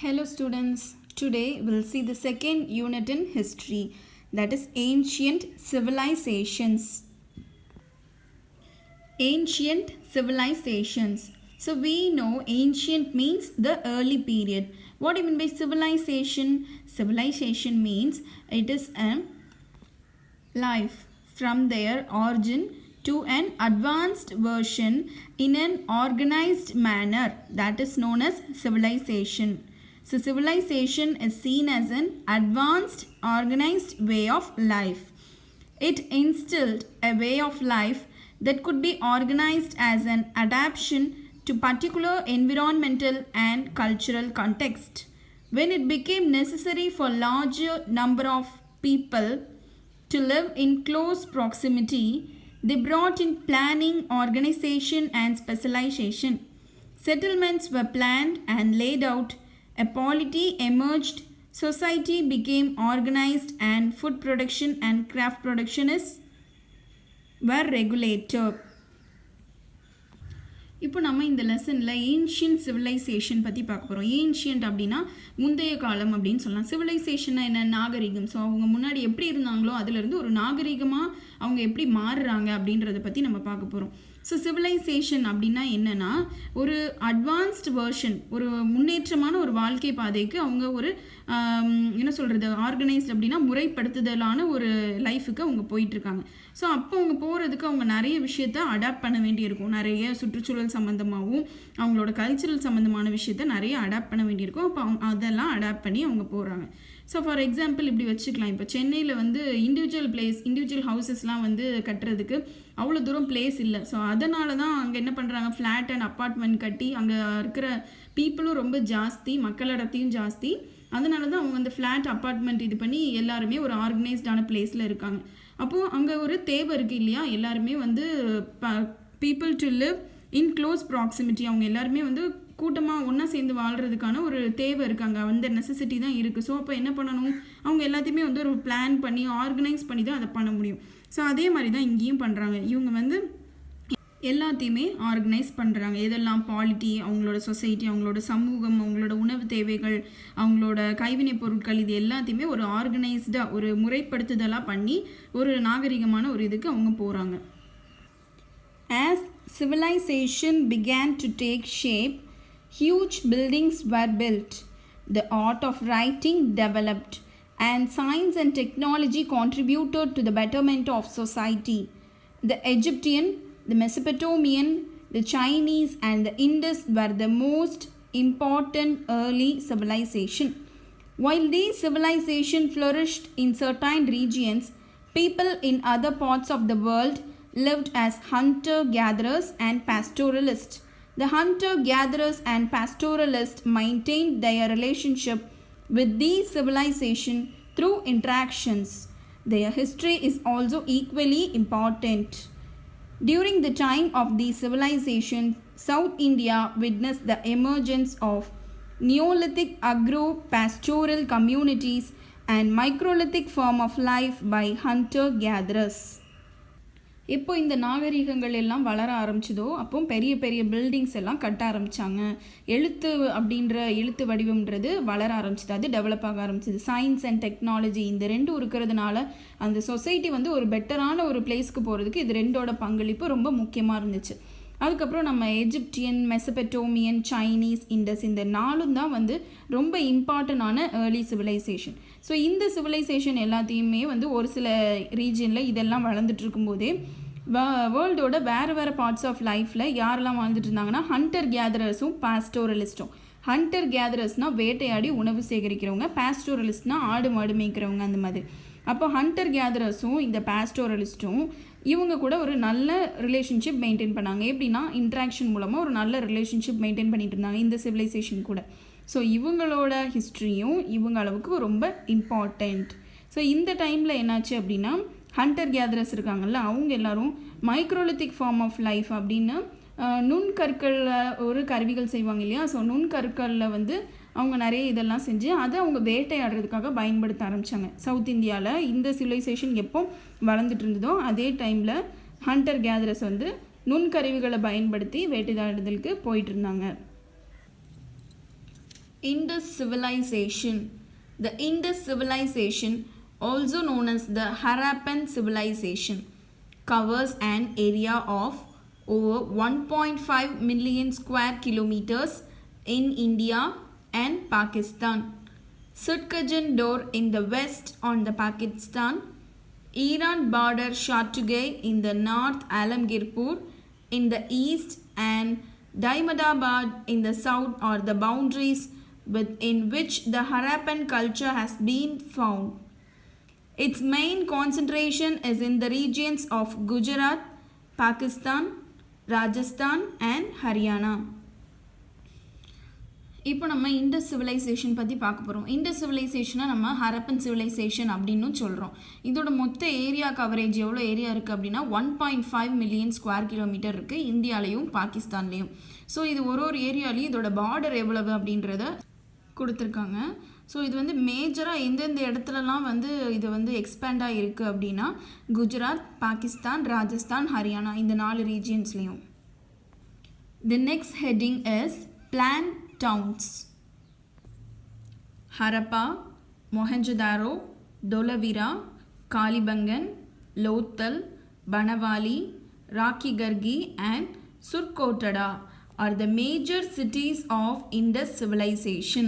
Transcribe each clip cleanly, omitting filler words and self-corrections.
Hello students, today we'll see the second unit in history, that is ancient civilizations. Ancient civilizations. So we know ancient means the early period. What do you mean by civilization? Civilization means it is a life from their origin to an advanced version in an organized manner, that is known as civilization. So civilization is seen as an advanced organized way of life. It instilled a way of life that could be organized as an adaptation to particular environmental and cultural context. When it became necessary for larger number of people to live in close proximity, they brought in planning, organization and specialization. Settlements were planned and laid out, a polity emerged, society became organized and food production and craft production were regulated. இப்போ நம்ம இந்த லெசனில் ancient civilisation பற்றி பார்க்க போகிறோம். Ancient அப்படின்னா முந்தைய காலம் அப்படின்னு சொல்லலாம். சிவிலைசேஷன்னா என்ன? நாகரிகம். ஸோ அவங்க முன்னாடி எப்படி இருந்தாங்களோ அதிலிருந்து ஒரு நாகரிகமாக அவங்க எப்படி மாறுறாங்க அப்படின்றத பற்றி நம்ம பார்க்க போகிறோம். ஸோ சிவிலைசேஷன் அப்படின்னா என்னென்னா ஒரு அட்வான்ஸ்டு வேர்ஷன், ஒரு முன்னேற்றமான ஒரு வாழ்க்கை பாதைக்கு அவங்க ஒரு என்ன சொல்கிறது, ஆர்கனைஸ்ட் அப்படின்னா முறைப்படுத்துதலான ஒரு லைஃபுக்கு அவங்க போயிட்டுருக்காங்க. ஸோ அப்போ அவங்க போகிறதுக்கு அவங்க நிறைய விஷயத்த அடாப்ட் பண்ண வேண்டியிருக்கும். நிறைய சுற்றுச்சூழல் சம்மந்தமாகவும் அவங்களோட கல்ச்சுரல் சம்மந்தமான விஷயத்த நிறைய அடாப்ட் பண்ண வேண்டியிருக்கும். அப்போ அதெல்லாம் அடாப்ட் பண்ணி அவங்க போகிறாங்க. ஸோ ஃபார் எக்ஸாம்பிள் இப்படி வச்சுக்கலாம். இப்போ சென்னையில் வந்து இண்டிவிஜுவல் ஹவுசஸ்லாம் வந்து கட்டுறதுக்கு அவ்வளோ தூரம் பிளேஸ் இல்லை. ஸோ அதனால தான் அங்கே என்ன பண்ணுறாங்க, ஃப்ளாட் அண்ட் அப்பார்ட்மெண்ட் கட்டி அங்கே இருக்கிற பீப்புளும் ரொம்ப ஜாஸ்தி, மக்கள் அடர்த்தியும் ஜாஸ்தி. அதனால தான் அவங்க அந்த ஃப்ளாட் அப்பார்ட்மெண்ட் இது பண்ணி எல்லாருமே ஒரு ஆர்கனைஸ்டான பிளேஸில் இருக்காங்க. அப்போது அங்கே ஒரு தேவை இருக்குது இல்லையா, எல்லாருமே வந்து people to live in close proximity, அவங்க எல்லாருமே வந்து கூட்டமாக ஒன்றா சேர்ந்து வாழ்கிறதுக்கான ஒரு தேவை இருக்காங்க, அந்த நெசசிட்டி தான் இருக்குது. ஸோ அப்போ என்ன பண்ணணும், அவங்க எல்லாத்தையுமே வந்து ஒரு பிளான் பண்ணி ஆர்கனைஸ் பண்ணி தான் அதை பண்ண முடியும். ஸோ அதே மாதிரி தான் இங்கேயும் பண்ணுறாங்க. இவங்க வந்து எல்லாத்தையுமே ஆர்கனைஸ் பண்ணுறாங்க. எதெல்லாம் பாலிட்டி, அவங்களோட சொசைட்டி, அவங்களோட சமூகம், அவங்களோட உணவு தேவைகள், அவங்களோட கைவினைப் பொருட்கள், இது எல்லாத்தையுமே ஒரு ஆர்கனைஸ்டாக ஒரு முறைப்படுத்துதலாக பண்ணி ஒரு நாகரிகமான ஒரு இதுக்கு அவங்க போகிறாங்க. As civilization began to take shape, huge buildings were built, the art of writing developed, and science and technology contributed to the betterment of society. The Egyptian, the Mesopotamian, the Chinese and the Indus were the most important early civilization. While these civilizations flourished in certain regions, people in other parts of the world lived as hunter-gatherers and pastoralists. The hunter-gatherers and pastoralists maintained their relationship with these civilizations through interactions. Their history is also equally important. During the time of these civilizations, South India witnessed the emergence of Neolithic agro-pastoral communities and microlithic form of life by hunter-gatherers. எப்போ இந்த நாகரிகங்கள் எல்லாம் வளர ஆரம்பிச்சதோ அப்போ பெரிய பெரிய buildings எல்லாம் கட்ட ஆரம்பித்தாங்க. எழுத்து வடிவம்ன்றது வளர ஆரம்பிச்சிது, அது டெவலப் ஆக ஆரம்பிச்சிது. சயின்ஸ் அண்ட் டெக்னாலஜி இந்த ரெண்டும் இருக்கிறதுனால அந்த சொசைட்டி வந்து ஒரு பெட்டரான ஒரு பிளேஸ்க்கு போகிறதுக்கு இது ரெண்டோட பங்களிப்பு ரொம்ப முக்கியமாக இருந்துச்சு. அதுக்கப்புறம் நம்ம எஜிப்டியன், மெசபெட்டோமியன், சைனீஸ், இண்டஸ் இந்த நாலும் தான் வந்து ரொம்ப இம்பார்ட்டண்டான ஏர்லி சிவிலைசேஷன். ஸோ இந்த சிவிலைசேஷன் எல்லாத்தையுமே வந்து ஒரு சில ரீஜனில் இதெல்லாம் வளர்ந்துட்டு இருக்கும்போதே வேர்ல்டோட வேறு பார்ட்ஸ் ஆஃப் லைஃப்பில் யாரெல்லாம் வாழ்ந்துட்டு இருந்தாங்கன்னா ஹண்டர் கேதரர்ஸும் பாஸ்டோரலிஸ்ட்டும். ஹண்டர் கேதரர்ஸ்னால் வேட்டையாடி உணவு சேகரிக்கிறவங்க, பாஸ்டோரலிஸ்ட்னால் ஆடு மாடு மேய்க்கிறவங்க, அந்த மாதிரி. அப்போ ஹண்டர் கேதரர்ஸும் இந்த பாஸ்டோரலிஸ்ட்டும் இவங்க கூட ஒரு நல்ல ரிலேஷன்ஷிப் மெயின்டைன் பண்ணாங்க. எப்படின்னா இன்ட்ராக்ஷன் மூலமாக ஒரு நல்ல ரிலேஷன்ஷிப் மெயின்டைன் பண்ணிட்டு இருந்தாங்க இந்த சிவிலைசேஷன் கூட. ஸோ இவங்களோட ஹிஸ்ட்ரியும் இவங்க அளவுக்கு ரொம்ப இம்பார்ட்டண்ட். ஸோ இந்த டைமில் என்னாச்சு அப்படின்னா ஹண்டர் கேதரர்ஸ் இருக்காங்கல்ல, அவங்க எல்லோரும் மைக்ரோலித்திக் ஃபார்ம் ஆஃப் லைஃப் அப்படின்னு நுண்கற்களில் ஒரு கருவிகள் செய்வாங்க இல்லையா. ஸோ நுண்கற்களில் வந்து அவங்க நிறைய இதெல்லாம் செஞ்சு அதை அவங்க வேட்டையாடுறதுக்காக பயன்படுத்த ஆரம்பித்தாங்க. சவுத் இந்தியாவில் இந்த சிவிலைசேஷன் எப்போ வளர்ந்துட்டு இருந்ததோ அதே டைமில் ஹண்டர் கேதரர்ஸ் வந்து நுண்கருவிகளை பயன்படுத்தி வேட்டையாடுதலுக்கு போயிட்டு இருந்தாங்க. Indus civilization. The Indus civilization, also known as the Harappan civilization, covers an area of over 1.5 million square kilometers in India and Pakistan. Sutkajan Dor in the west on the Pakistan, Iran border Shatugay in the north, Alamgirpur in the east, and Daimadabad in the south are the boundaries within which the Harappan culture has been found. Its main concentration is in the regions of Gujarat, Pakistan, Rajasthan and Haryana. இப்போ நம்ம Indies civilisation பற்றி பார்க்க போகிறோம். Indies சிவிலைசேஷனை நம்ம Harappan civilisation அப்படின்னு சொல்கிறோம். இதோட மொத்த ஏரியா கவரேஜ் எவ்வளோ ஏரியா இருக்குது அப்படின்னா 1.5 மில்லியன் ஸ்கொயர் கிலோமீட்டர் இருக்குது இந்தியாலையும் பாகிஸ்தான்லேயும். ஸோ இது ஒரு ஏரியாலையும் இதோட பார்டர் எவ்வளவு அப்படின்றத கொடுத்துருக்காங்க. ஸோ இது வந்து மேஜராக எந்தெந்த இடத்துலலாம் வந்து இது வந்து எக்ஸ்பேண்டாக இருக்குது அப்படின்னா குஜராத், பாகிஸ்தான், ராஜஸ்தான், ஹரியானா இந்த 4 ரீஜியன்ஸ்லேயும். The next heading is plan towns. Harappa, Mohenjo-daro, Dholavira, Kalibangan, Lothal, Banawali, Rakhigarhi and Surkotada are the major cities of Indus civilization.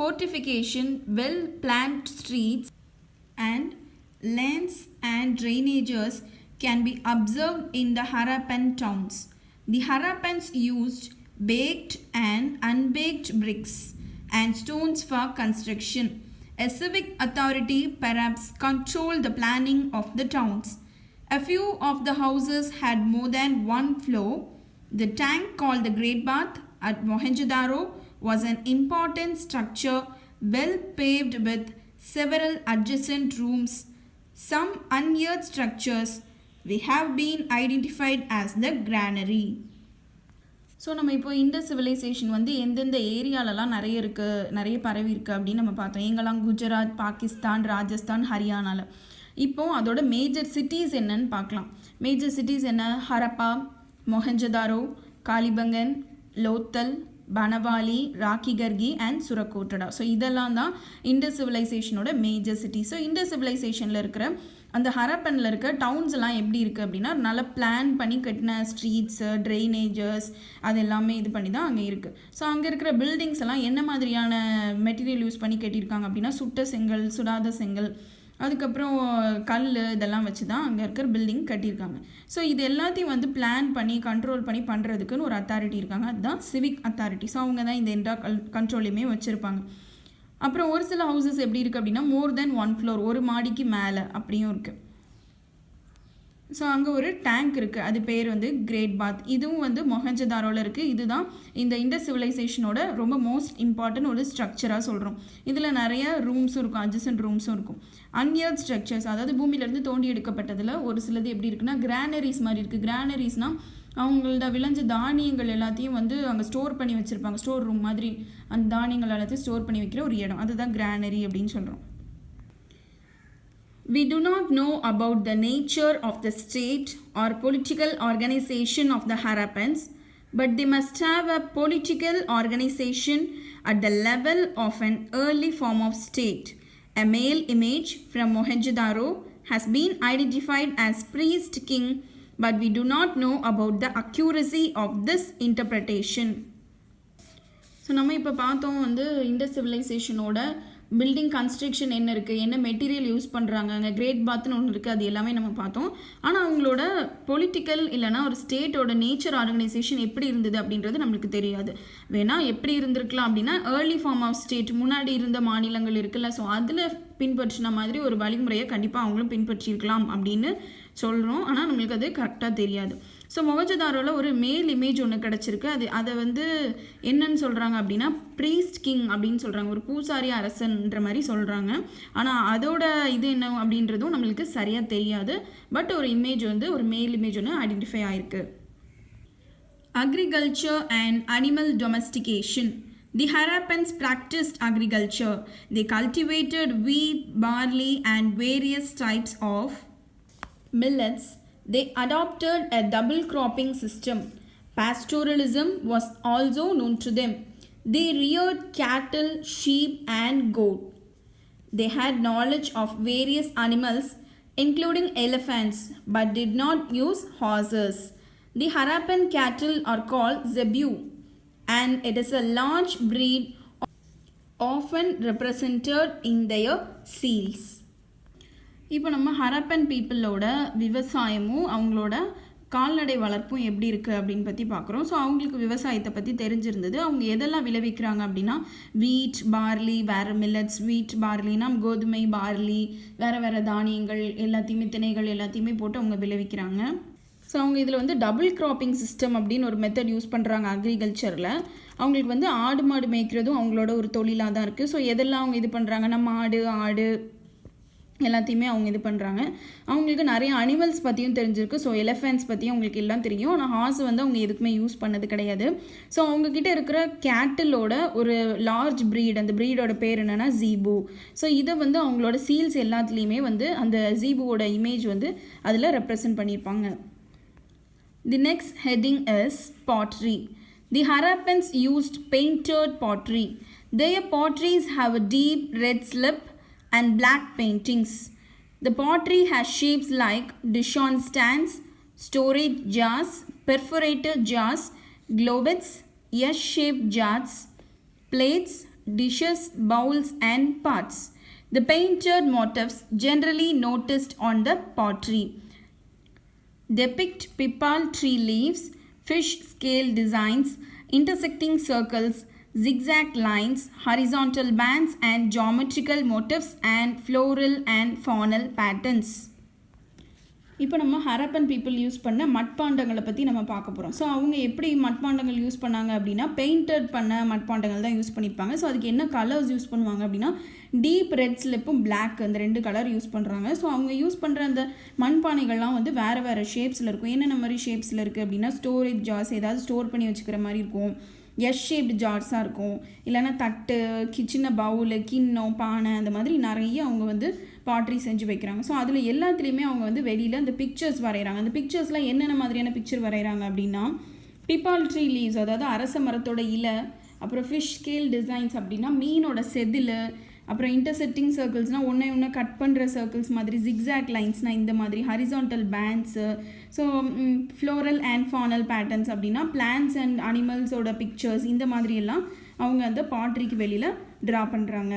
Fortification, well-planned streets and lanes and drainages can be observed in the Harappan towns. The Harappans used baked and unbaked bricks and stones for construction. A civic authority perhaps controlled the planning of the towns. A few of the houses had more than one floor. The tank called the Great Bath at Mohenjo-daro was an important structure well paved with several adjacent rooms. Some unearthed structures we have been identified as the granary. So நம்ம இப்போ Indies civilisation வந்து எந்தெந்த ஏரியாலலாம் நிறைய பரவி இருக்குது அப்படின்னு நம்ம பார்த்தோம். எங்கெல்லாம் குஜராத், பாகிஸ்தான், ராஜஸ்தான், ஹரியானாவில். இப்போது அதோட மேஜர் சிட்டிஸ் என்னன்னு பார்க்கலாம். மேஜர் சிட்டிஸ் என்ன? ஹரப்பா, மொஹஞ்சதாரோ, காலிபங்கன், லோத்தல், பனவாலி, ராக்கிகர்கி அண்ட் சுரக்கோட்டடா. ஸோ இதெல்லாம் தான் இண்டஸ் சிவிலைசேஷனோட மேஜர் சிட்டி. ஸோ இண்டஸ் சிவிலைசேஷனில் இருக்கிற அந்த ஹரப்பனில் இருக்க டவுன்ஸ் எல்லாம் எப்படி இருக்குது அப்படின்னா நல்லா பிளான் பண்ணி கட்டின ஸ்ட்ரீட்ஸு, ட்ரைனேஜஸ் அது எல்லாமே இது பண்ணி தான் அங்கே இருக்குது. ஸோ அங்கே இருக்கிற பில்டிங்ஸ் எல்லாம் என்ன மாதிரியான மெட்டீரியல் யூஸ் பண்ணி கட்டியிருக்காங்க அப்படின்னா சுட்ட செங்கல், சுடாத செங்கல், அதுக்கப்புறம் கல் இதெல்லாம் வச்சு தான் அங்கே இருக்கிற பில்டிங் கட்டியிருக்காங்க. ஸோ இது எல்லாத்தையும் வந்து பிளான் பண்ணி கண்ட்ரோல் பண்ணி பண்ணுறதுக்குன்னு ஒரு அத்தாரிட்டி இருக்காங்க, அதுதான் சிவிக் அத்தாரிட்டி. ஸோ அவங்க தான் இந்த எல்லா கண்ட்ரோலையுமே வச்சுருப்பாங்க. அப்புறம் ஒரு சில ஹவுசஸ் எப்படி இருக்குது அப்படின்னா மோர் தென் 1 ஃப்ளோர், ஒரு மாடிக்கு மேலே அப்படியும் இருக்குது. ஸோ அங்கே ஒரு டேங்க் இருக்குது, அது பேர் வந்து கிரேட் பாத். இதுவும் வந்து மொஹஞ்சதாரோவில் இருக்குது. இதுதான் இந்த இண்டஸ் சிவிலைசேஷனோட ரொம்ப மோஸ்ட் இம்பார்ட்டன்ட் ஒரு ஸ்ட்ரக்சராக சொல்கிறோம். இதில் நிறைய ரூம்ஸும் இருக்கும், அட்ஜசன்ட் ரூம்ஸும் இருக்கும். அன்இயர்த் ஸ்ட்ரக்சர்ஸ், அதாவது பூமியிலேருந்து தோண்டி எடுக்கப்பட்டதில் ஒரு சிலது எப்படி இருக்குன்னா கிரானரிஸ் மாதிரி இருக்குது. கிரானரிஸ்னால் அவங்களோட விளைஞ்ச தானியங்கள் எல்லாத்தையும் வந்து அங்கே ஸ்டோர் பண்ணி வச்சுருப்பாங்க, ஸ்டோர் ரூம் மாதிரி. அந்த தானியங்கள் எல்லாத்தையும் ஸ்டோர் பண்ணி வைக்கிற ஒரு இடம், அதுதான் கிரானரி அப்படின்னு சொல்கிறோம். We do not know about the nature of the state or political organization of the Harappans, but they must have a political organization at the level of an early form of state. A male image from Mohenjo-daro has been identified as priest king, but we do not know about the accuracy of this interpretation. So நம்ம இப்போ பார்த்தோம் வந்து Indies சிவிலைசேஷனோட building construction என்ன இருக்குது, என்ன material use பண்ணுறாங்க, அங்கே great பாத்னு ஒன்று இருக்குது, அது எல்லாமே நம்ம பார்த்தோம். ஆனால் அவங்களோட பொலிட்டிக்கல் இல்லைனா ஒரு ஸ்டேட்டோட நேச்சர் ஆர்கனைசேஷன் எப்படி இருந்தது அப்படின்றது நம்மளுக்கு தெரியாது. வேணால் எப்படி இருந்திருக்கலாம் அப்படின்னா ஏர்லி ஃபார்ம் ஆஃப் ஸ்டேட், முன்னாடி இருந்த மாநிலங்கள் இருக்குல்ல, ஸோ அதில் பின்பற்றின மாதிரி ஒரு வழிமுறையை கண்டிப்பாக அவங்களும் பின்பற்றியிருக்கலாம் அப்படின்னு சொல்கிறோம். ஆனால் நம்மளுக்கு அது கரெக்டாக தெரியாது. ஸோ மொஹஞ்சதாரோவில் ஒரு மேல் இமேஜ் ஒன்று கிடச்சிருக்கு. அதை வந்து என்னன்னு சொல்கிறாங்க அப்படின்னா ப்ரீஸ்ட் கிங் அப்படின்னு சொல்கிறாங்க, ஒரு பூசாரி அரசன்ற மாதிரி சொல்கிறாங்க. ஆனால் அதோட இது என்ன அப்படின்றதும் நம்மளுக்கு சரியாக தெரியாது. பட் ஒரு இமேஜ் வந்து ஒரு மேல் இமேஜ் ஒன்று ஐடென்டிஃபை ஆகிருக்கு. Agriculture and animal domestication. The Harappans practiced agriculture. They cultivated wheat, barley and various types of millets. They adopted a double cropping system. Pastoralism was also known to them. They reared cattle, sheep and goat. They had knowledge of various animals including elephants but did not use horses. The Harappan cattle are called zebu and it is a large breed often represented in their seals. இப்போ நம்ம ஹரப்பன் பீப்புளோட விவசாயமும் அவங்களோட கால்நடை வளர்ப்பும் எப்படி இருக்குது அப்படின்னு பற்றி பார்க்குறோம். ஸோ அவங்களுக்கு விவசாயத்தை பற்றி தெரிஞ்சிருந்தது. அவங்க எதெல்லாம் விளைவிக்கிறாங்க அப்படின்னா வீட், பார்லி, வேறு மில்லட்ஸ். வீட், பார்லினா கோதுமை, பார்லி, வேறு தானியங்கள் எல்லாத்தையுமே, திணைகள் எல்லாத்தையுமே போட்டு அவங்க விளைவிக்கிறாங்க. ஸோ அவங்க இதில் வந்து டபுள் கிராப்பிங் சிஸ்டம் அப்படின்னு ஒரு மெத்தட் யூஸ் பண்ணுறாங்க அக்ரிகல்ச்சரில். அவங்களுக்கு வந்து ஆடு மாடு மேய்க்கிறதும் அவங்களோட ஒரு தொழிலாக தான் இருக்குது. ஸோ எதெல்லாம் அவங்க இது பண்ணுறாங்கன்னா மாடு, ஆடு எல்லாத்தையுமே அவங்க இது பண்ணுறாங்க. அவங்களுக்கு நிறைய அனிமல்ஸ் பற்றியும் தெரிஞ்சிருக்கு. ஸோ எலிஃபென்ட்ஸ் பற்றியும் அவங்களுக்கு எல்லாம் தெரியும். ஆனால் ஹார்ஸ் வந்து அவங்க எதுக்குமே யூஸ் பண்ணது கிடையாது. ஸோ அவங்கக்கிட்ட இருக்கிற கேட்டிலோட ஒரு லார்ஜ் ப்ரீட், அந்த ப்ரீடோட பேர் என்னென்னா ஜீபு. ஸோ இதை வந்து அவங்களோட சீல்ஸ் எல்லாத்துலேயுமே வந்து அந்த ஜீபுவோட இமேஜ் வந்து அதில் ரெப்ரசன்ட் பண்ணியிருப்பாங்க. தி next heading is pottery. The Harappans used painted pottery. Their potteries have a deep red slip and black paintings. The pottery has shapes like dishon stands, storage jars, perforated jars, globets, S-shaped jars, plates, dishes, bowls and pots. The painted motifs generally noticed on the pottery depict pipal tree leaves, fish scale designs, intersecting circles, zigzag lines, horizontal bands and geometrical motifs and floral and faunal patterns. இப்போ நம்ம Harappan people use பண்ண மட்பாண்டங்களை பற்றி நம்ம பார்க்க போகிறோம். So அவங்க எப்படி மட்பாண்டங்கள் use பண்ணாங்க அப்படின்னா பெயிண்டட் பண்ண மட்பாண்டங்கள் தான் யூஸ் பண்ணியிருப்பாங்க. ஸோ அதுக்கு என்ன கலர்ஸ் யூஸ் பண்ணுவாங்க அப்படின்னா டீப் ரெட் ஸ்லிப்பும் பிளாக், அந்த 2 கலர் யூஸ் பண்ணுறாங்க. ஸோ அவங்க யூஸ் பண்ணுற அந்த மண்பானைகள்லாம் வந்து வேறு ஷேப்ஸில் இருக்கும். என்னென்ன மாதிரி ஷேப்ஸில் இருக்குது அப்படின்னா ஸ்டோரேஜ் ஜார்ஸ், ஏதாவது ஸ்டோர் பண்ணி வச்சுக்கிற மாதிரி இருக்கும். S-shaped ஜார்ஸாக இருக்கும். இல்லைனா தட்டு, சின்ன பவுலு, கிண்ணம், பானை, அந்த மாதிரி நிறைய அவங்க வந்து பாட்ரி செஞ்சு வைக்கிறாங்க. ஸோ அதில் எல்லாத்துலேயுமே அவங்க வந்து வெளியில் அந்த பிக்சர்ஸ் வரைகிறாங்க. அந்த பிக்சர்ஸ்லாம் என்னென்ன மாதிரியான பிக்சர் வரைகிறாங்க அப்படின்னா பிப்பால் ட்ரீ லீவ்ஸ், அதாவது அரச மரத்தோட இலை, அப்புறம் ஃபிஷ் ஸ்கேல் டிசைன்ஸ் அப்படின்னா மீனோட செதில், அப்புறம் இன்டர்செக்டிங் சர்க்கிள்ஸ்னால் ஒன்று கட் பண்ணுற சர்க்கிள்ஸ் மாதிரி, ஜிக்ஸாக் லைன்ஸ்னால் இந்த மாதிரி, horizontal bands. So floral and faunal patterns அப்படின்னா பிளான்ஸ் அண்ட் அனிமல்ஸோட பிக்சர்ஸ், இந்த மாதிரியெல்லாம் அவங்க அந்த பாட்ரிக்கு வெளியில் ட்ரா பண்ணுறாங்க.